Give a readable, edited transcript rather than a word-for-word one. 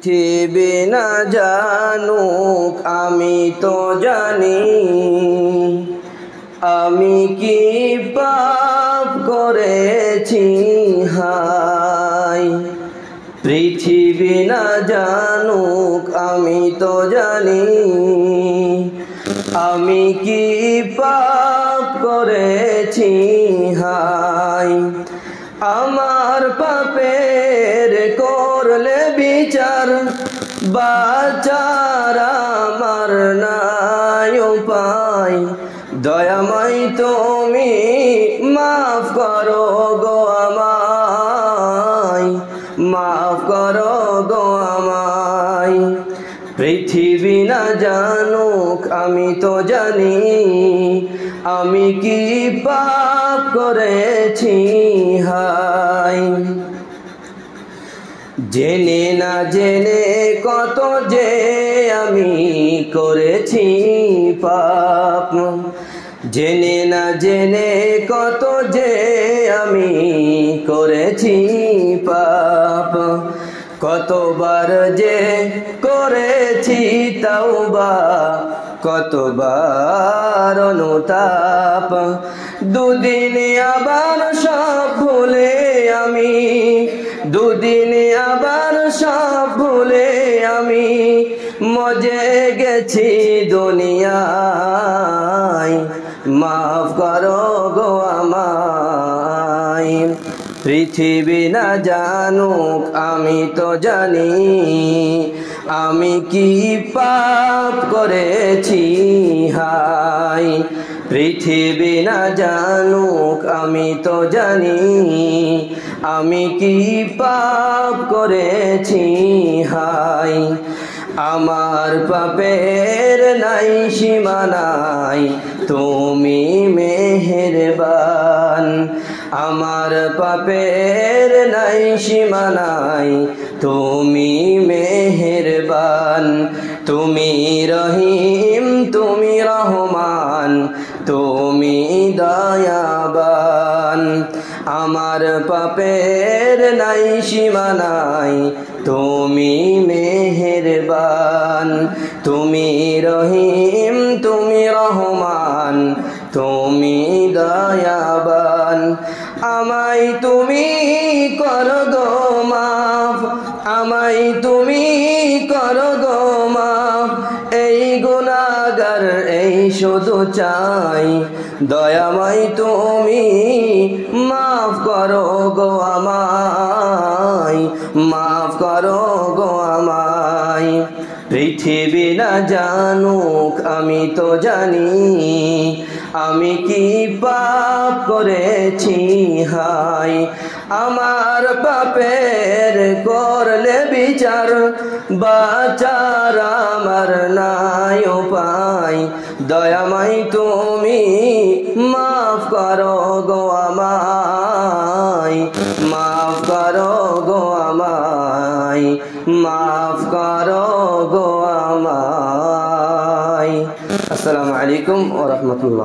পৃথিবী না জানুক আমি তো জানি, আমি কি পাপ করেছি হায়। পৃথিবী না জানুক আমি তো জানি, আমি কি পাপ করেছি হায়। আমার পাপের করলে বিচার, বাঁচার আমার নাই উপায়। দয়াময় তুমি মাফ করো গো আমায়, মাফ করো গো আমায়। পৃথিবী না জানুক আমি তো জানি, আমি কি পাপ করেছি হায়। জেনে না জেনে কত যে আমি করেছি পাপ, জেনে না জেনে কত যে আমি করেছি পাপ। কতবার যে করেছি তাওবা, কতবার অনুতাপ। দুদিনে আবার সব ভুলে আমি, দুদিনে আবার সব ভুলে আমি মজে গেছি দুনিয়ায়। মাফ করো গো আমায়। পৃথিবী না জানুক আমি তো জানি, আমি কি পাপ করেছি হায়। পৃথিবী না জানুক আমি তো জানি, আমি কি পাপ করেছি হায়। আমার পাপের নাই সীমানাই, তুমি মেহেরবান। আমার পাপের নাই সীমানাই, তুমি মেহেরবান। তুমি রহিম, তুমি রহমান, তুমি দয়াবান। আমার পাপের নাই সীমানাই, তুমি মেহেরবান। তুমি রহিম, তুমি রহমান, তুমি দয়াবান। আমায় তুমি করো গো মাফ, আমায় তুমি করো গো মাফ। এই গুনাহগার এই শুধু চাই, দয়াময় তুমি মাফ করো গো আমায়, মাফ করো গো আমায়। পৃথিবী না জানুক আমি তো জানি, আমি কি পাপ করেছি হায়। আমার পাপের করলে বিচার, বাঁচার আমার নাই উপায়। দয়াময় তুমি মাফ করো গো আমায়, মাফ করো গো আমায়, মাফ করো গো আমায়। আসসালামু আলাইকুম ওয়া রাহমাতুল্লাহ।